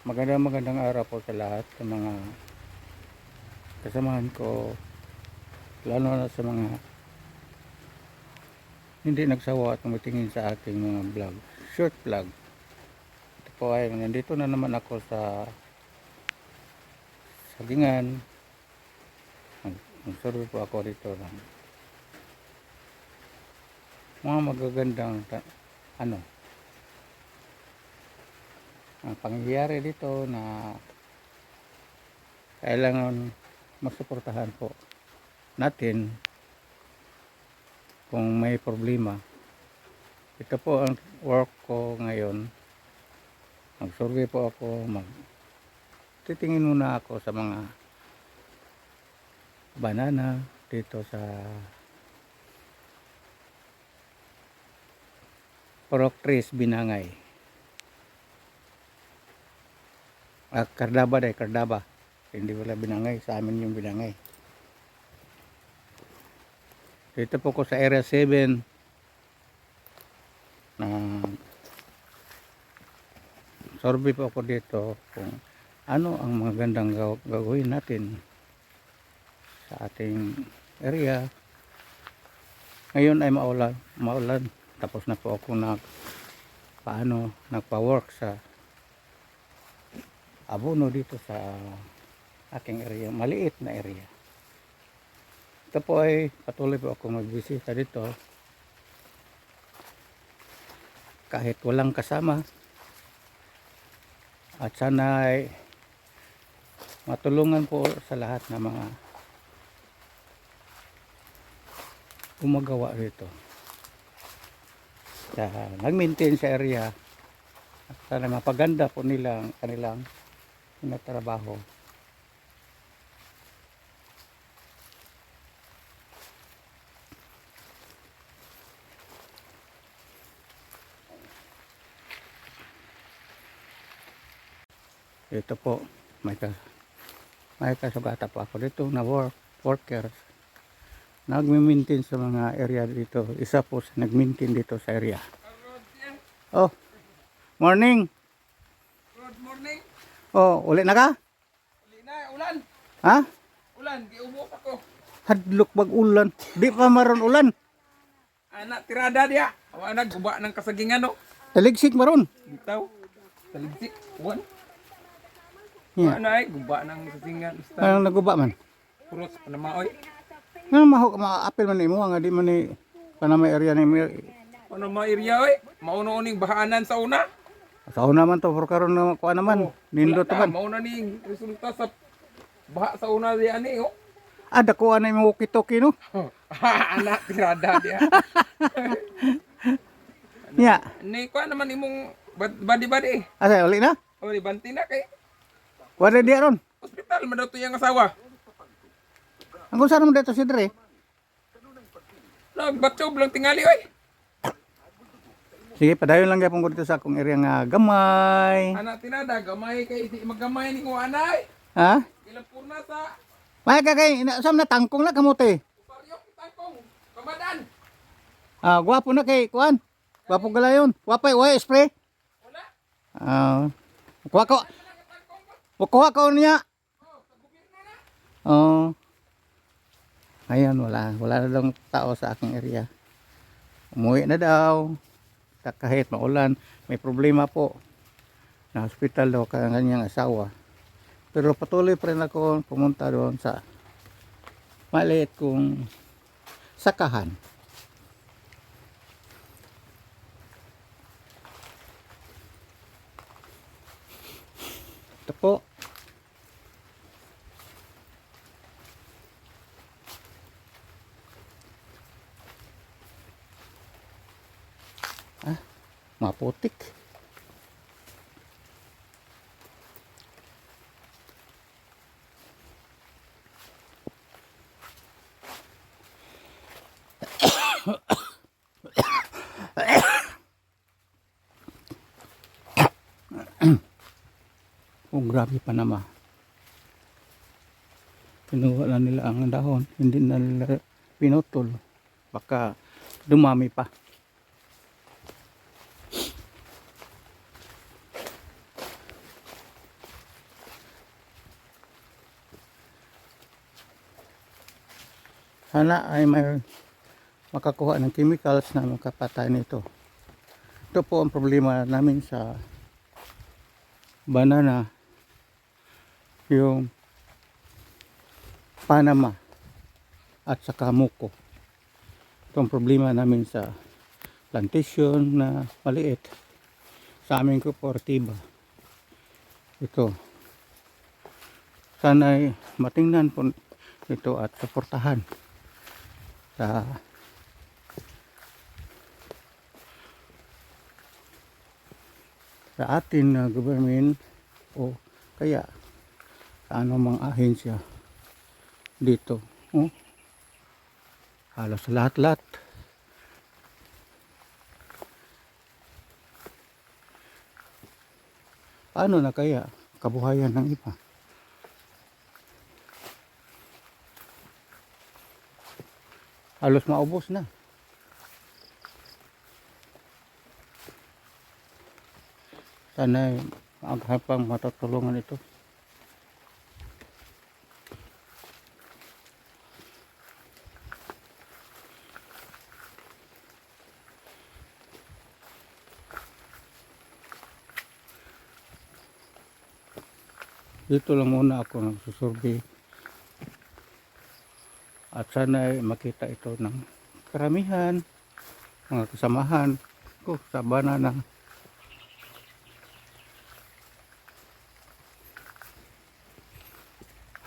Magandang araw po sa lahat sa mga kasamahan ko, lalo na sa mga hindi nagsawa at tumitingin sa aking mga vlog, short vlog. Ito po ay nandito na naman ako sa sagingan. Nagsurvey po ako dito ng mga magagandang ang pangyayari dito na kailangan masuportahan po natin kung may problema. Ito po ang work ko ngayon. Mag-survey po ako, titingin muna ako sa mga banana dito sa Purok Trees, Binangay. Cardaba. Hindi wala Binangay, sa amin yung Binangay. Dito po ko sa Area 7 na survey po ako dito kung ano ang mga gandang gagawin natin sa ating area. Ngayon ay maulan. Tapos na po ako nagpa-work sa abono dito sa aking area, maliit na area. Ito po ay patuloy po ako magbisita dito kahit walang kasama, at sana ay matulungan po sa lahat ng mga gumagawa dito sa nag-maintain sa area, at sana mapaganda po nila ang kanilang trabaho. Ito po, may kasugata po ako dito na workers nagmi-maintain sa mga area dito. Isa po sa nag-maintain dito sa area. Oh, morning. Good morning. Oh, uli na ka? Uli na, ulan. Ha? Ulan, giubo pa ko. Hadlok bag ulan. Di pa maron ulan. Anak tirada dia. Awa na guba ng kasagingan no. Taligsik maron. Bitaw. Taligsik. Uwan. Yeah. Ano ay guba ng kasagingan. Anong naguba man? Puros panamaoy. Ano ma-apil man imo nga di man ni Panamay area ni mo. Ano mga area oy? Mauno ning bahanan sa una. Sa una man to for karon na kuan naman. Nindot Wala na, man. mauna ning resulta sa baha sa una di ani oh. Dako na imo walkie-talkie no. Anak tirada dia. Nya. Ni ko naman imong badi-badi. Asa uli na? O di banti na kay Wala di ron. hospital man daw to yang asawa. Ang saan mo dito si Dre? Nagbatsob lang tingali oy. Sige, padayon lang gyapon ko dito sa akong area nga gamay. Anak tinada gamay kay di maggamay ning anay. Ha? Ilang purna sa May kay sam na tangkong na kamote. paryok tangkong kamadan. Gwapo na kay kuan. Gwapo galayon. Wapay spray. Wala. Kuha ko. Kuha ko niya. Ayan, wala na daw tao sa aking area. Umuwi na daw. Kahit maulan, may problema po. Na hospital daw ang kanyang asawa. Pero patuloy pa rin ako pumunta doon sa maliit kong sakahan. Ito po. Maputik. Grabe pa naman. Pinuha na nila ang dahon, hindi na nila pinutol. Baka dumami pa. Sana ay may makakuha ng chemicals na makapatay nito. Ito po ang problema namin sa banana, yung Panama at saka Muko. Ito ang problema namin sa plantation na maliit sa aming kooperatiba. Ito, sana'y matingnan po ito at suportahan sa atin na government o kaya sa anumang ahensya dito. Halos lahat-lahat. Paano na kaya kabuhayan ng iba? Halos maubos na. Sana maghapang matutulungan ito. Dito lang muna ako nagsusurvey at sana makita ito ng karamihan mga kasamahan ko sa banana.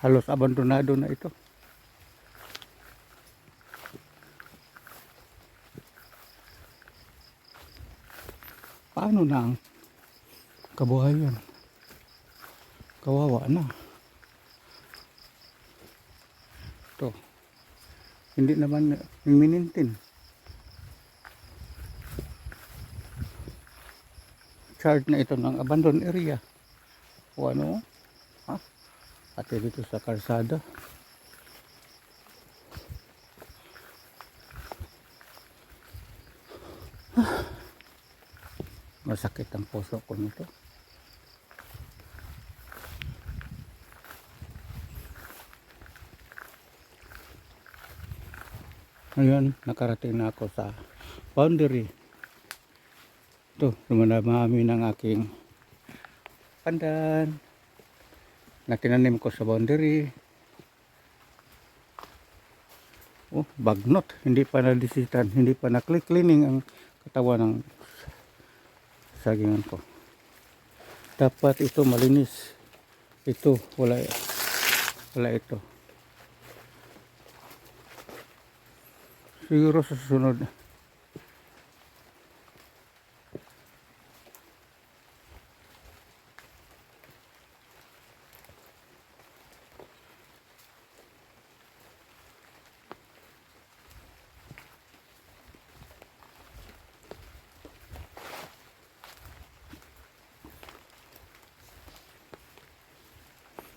Halos abandonado na ito. Paano na ang kabuhayan? Kawawa na. Ito. Hindi naman minintin. Charge na ito ng abandoned area. O ano? Ha? At dito sa kalsada. Masakit ang puso ko nito. Ngayon, nakarating na ako sa boundary. Ito, dumadami ng aking pandan na tinanim ko sa boundary. Oh, bagnot. Hindi pa na-disitan, hindi pa na-cleaning ang katawan ng sagingan ko. Dapat ito malinis. Ito, wala ito. Siguro sa susunod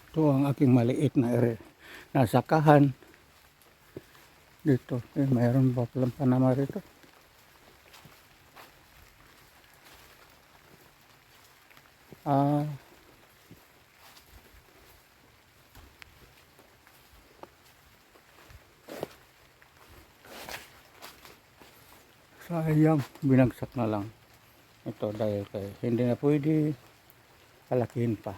ito ang aking maliit na area na sakahan dito. Mayroon ba palang Panama rito? Sayang, binagsak na lang ito dahil kay hindi na pwede palakihin pa.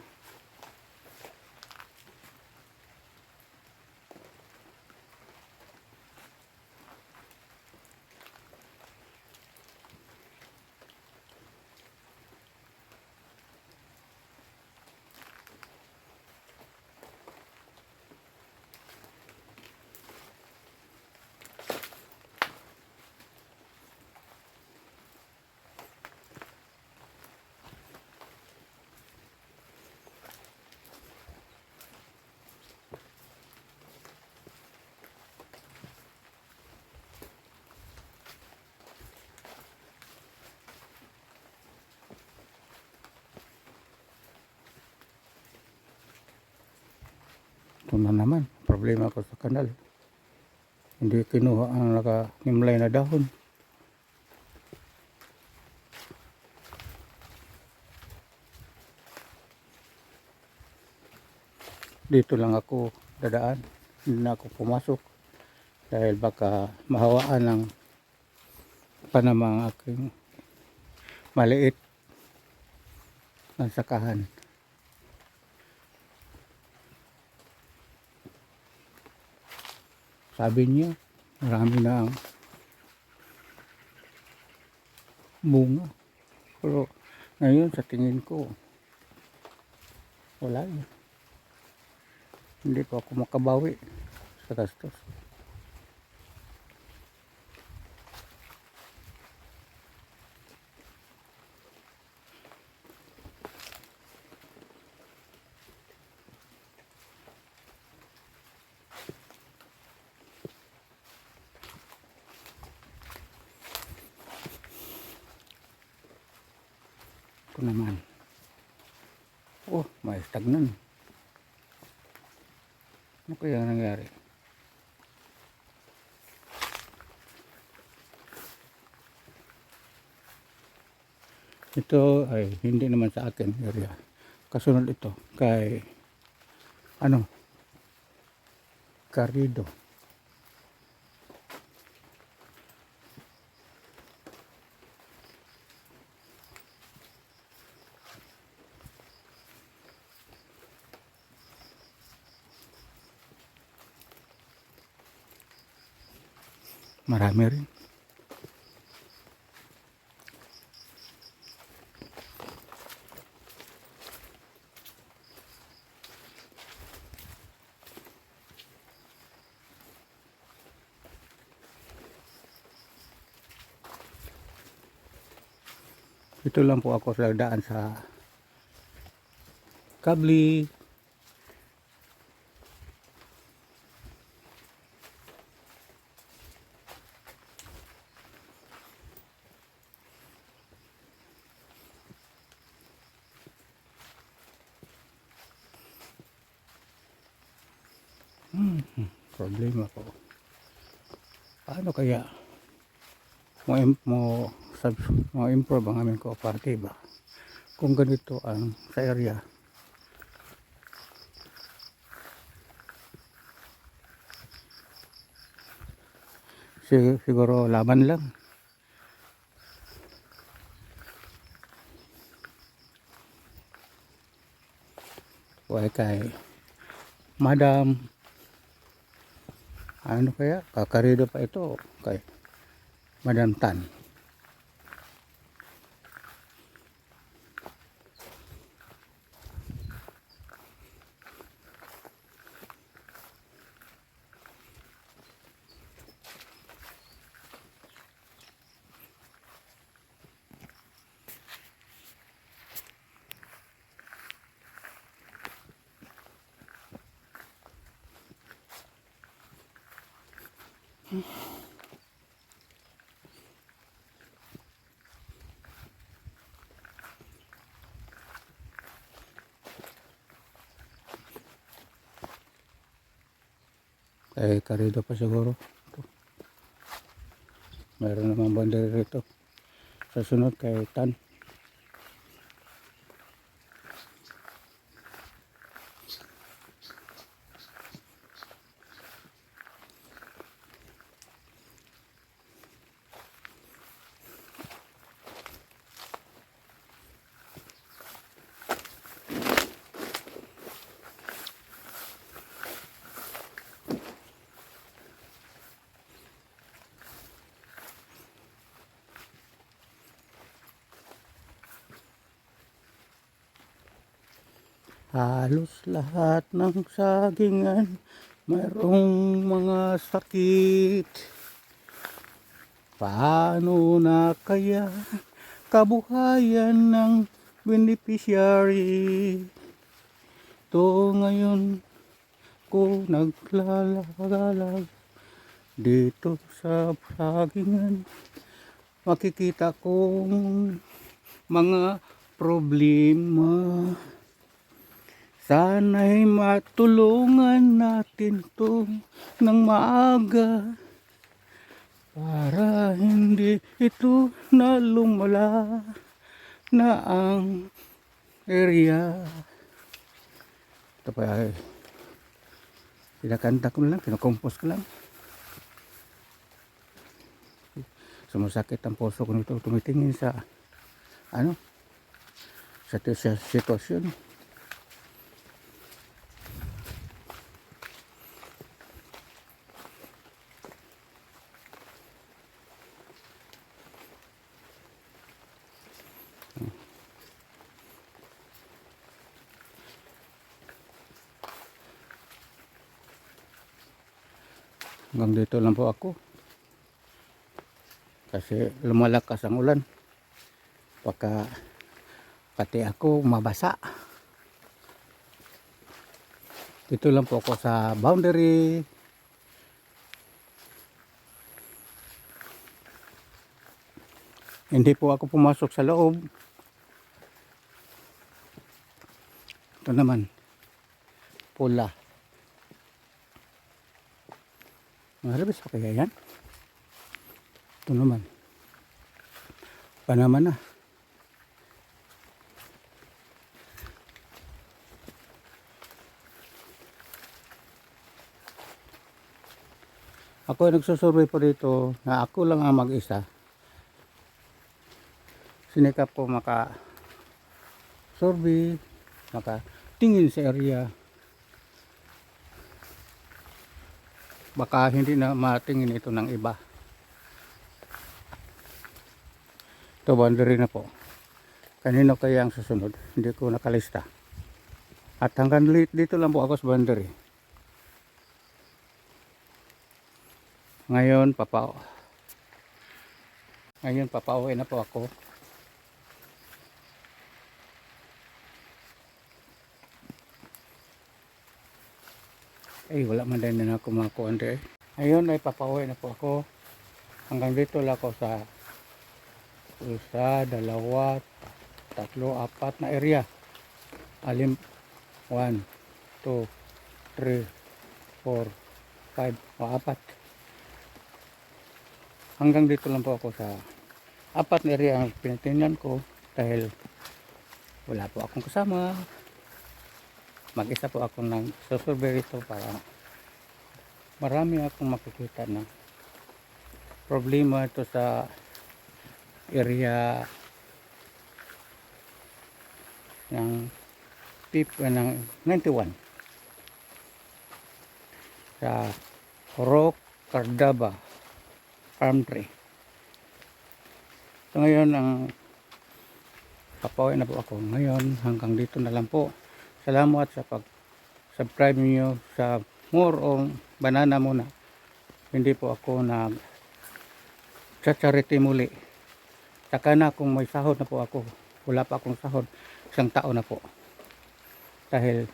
Ito na naman, problema ko sa kanal. Hindi kinuha ang nakanimlay na dahon. Dito lang ako dadaan, hindi na ako pumasok. dahil baka mahawaan ng panamang aking maliit na sakahan. Sabi niya marami na ang bunga, pero ngayon sa tingin ko wala eh. Hindi pa ako makabawi sa gastos. Ito naman. Oh, may stagnan. Ano kaya nangyari? Ito ay hindi naman sa akin area. Kasunod ito kay ano? Carrido. Marami rin. Ito lang po ako sa daan sa Kabli. Problema po. Paano kaya mo improve ang aming kooperatiba kung ganito ang sa area? Siguro laban lang. Huwag kay Madam. Ano kaya? Kakarido pa ito kay Madam Tan. Karido pa siguro. Ito. Mayroon naman bandera rito. Sa sunod kay Tan. Halos lahat ng sagingan mayroong mga sakit. Paano na kaya kabuhayan ng beneficiary? Ito ngayon ko naglalagalag dito sa sagingan. Makikita kong mga problema. Sana'y matulungan natin to ng maaga para hindi ito na lumala na ang area. Ito pa ay kinakanta ko lang, kinakompos ko lang. Sumasakit ang puso ko nito tumitingin sa ano, sa sitwasyon. Hanggang dito lang po ako. Kasi lumalakas ang ulan. Pati ako mabasa. Dito lang po ako sa boundary. Hindi po ako pumasok sa loob. Ito naman. Pula. Marabis pa kaya yan? Ito naman. Panaman na. Ako ay nagsusurvey po dito na ako lang ang mag-isa. Sinikap ko maka-survey, maka-tingin sa area. Baka hindi na matingin ito ng iba. Ito boundary na po. Kanino kaya ang susunod? Hindi ko nakalista. At hanggang dito lang po ako sa boundary. Ngayon papauwi na po ako. Ay, wala man din na ako makakuha din. Ngayon ay papauwi na po ako. Hanggang dito lang ako sa 1, 2, 3, 4 na area. 1, 2, 3, 4, 5 o 4. Hanggang dito lang po ako sa 4 na area ang pinatingnan ko dahil wala po akong kasama. Mag-isa po ako nagsusurvey rito para marami akong makikita na problema ito sa area ng ng 91 sa Rock Cardaba Farm Tree. So ngayon ang papauwi na po ako ngayon. Hanggang dito na lang po. Salamat sa pag-subscribe niyo sa More on Banana muna. Hindi po ako nag-charity muli. Saka na kung may sahod na po ako. Wala pa akong sahod. 1 taon na po. Dahil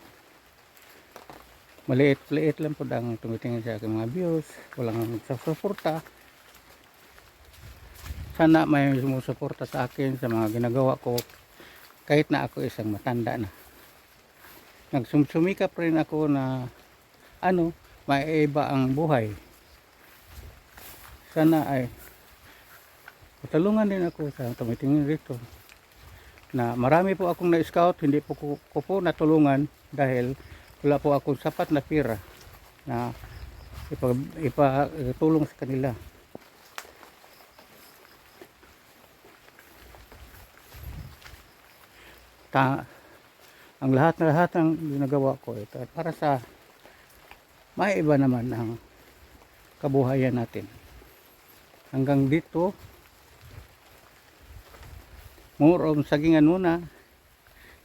maliit lang po ang tumitingin sa aking mga views. Walang nagsusuporta. Sana may sumusuporta sa akin sa mga ginagawa ko. Kahit na ako isang matanda na. Nagsumikap rin ako na maiiba ang buhay. Sana ay patulungan din ako sa tumitingin rito na marami po akong na-scout, hindi po ko po natulungan dahil wala po akong sapat na pera na ipatulong sa kanila. Ang lahat ng ginagawa ko ito para sa maiba naman ang kabuhayan natin. Hanggang dito, more on sagingan muna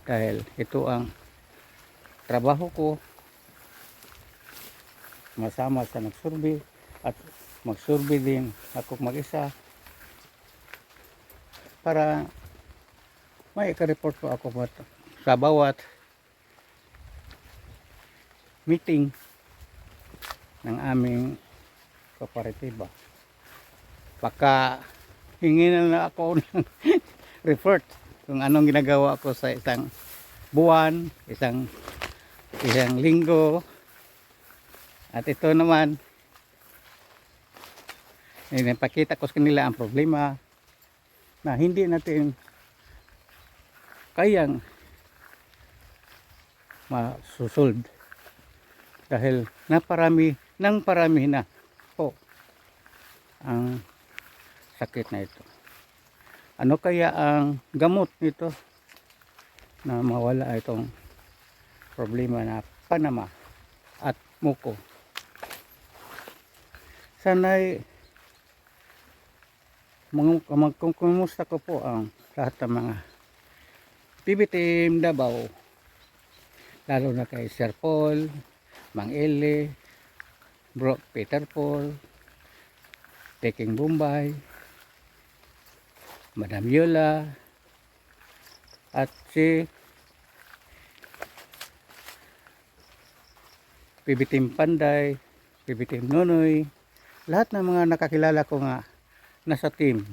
dahil ito ang trabaho ko, masama sa nagsurvey at magsurvey din ako mag-isa para may ika-report po ako sa bawat meeting ng aming kooperatiba. Baka hingin na ako ng report kung anong ginagawa ko sa isang buwan, isang linggo. At ito naman, napakita ko sa kanila ang problema na hindi natin kayang masusolve dahil parami na po ang sakit na ito. Ano kaya ang gamot nito na mawala itong problema na panama at muko? Sana'y kumusta ko po ang lahat ng mga PB Team Davao, lalo na kay Sir Paul, Mang Eli, Bro Peter Paul, Taking Bombay, Madam Yola, at si PB Team Panday, PB Team Nonoy, lahat ng mga nakakilala ko nga nasa team.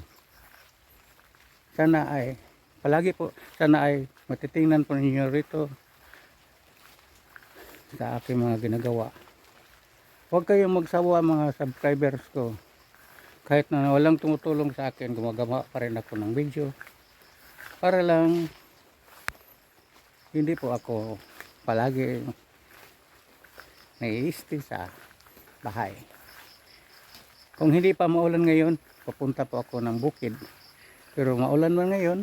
Sana ay palagi po, sana ay matitingnan po ninyo rito sa aking mga ginagawa. Huwag kayong magsawa mga subscribers ko. Kahit na walang tumutulong sa akin, gumagawa pa rin ako ng video para lang hindi po ako palagi naiisti sa bahay. Kung hindi pa maulan ngayon, papunta po ako ng bukid. Pero maulan man ngayon,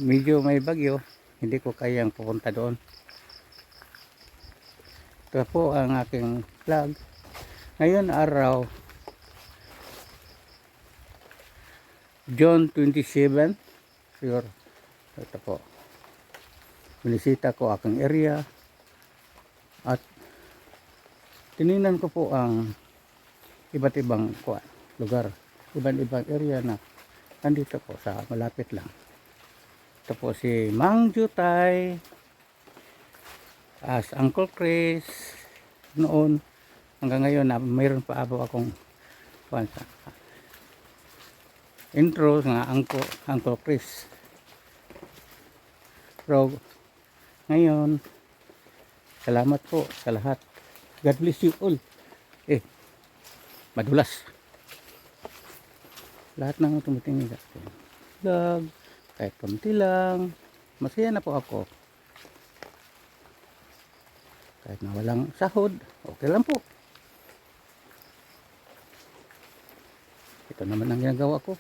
medyo may bagyo, hindi ko kayang pupunta doon. Ito po ang aking vlog. Ngayon araw, June 27. Sure. Ito po. Binisita ko aking area. At tininan ko po ang iba't ibang lugar. Iba't ibang area na nandito po sa malapit lang. Ito po si Mang Jutay, as Uncle Chris noon hanggang ngayon na mayroon pa akong intro nga Uncle Chris. Pero ngayon, salamat po sa lahat. God bless you all. Madulas. Lahat ng tumitingin sa akin. Vlog, kahit konti lang, masaya na po ako. Kahit na walang sahod, okay lang po. Ito naman ang ginagawa ko.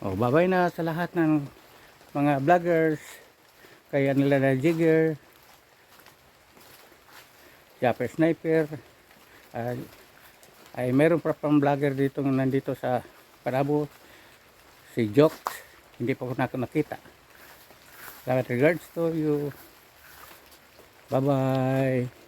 Bye-bye na sa lahat ng mga vloggers. Kaya nila na Jigger, Japper Sniper, ay meron pa pang vlogger dito nandito sa Parabo, si Jokes, hindi pa ko nakita. Regards to you. Bye bye.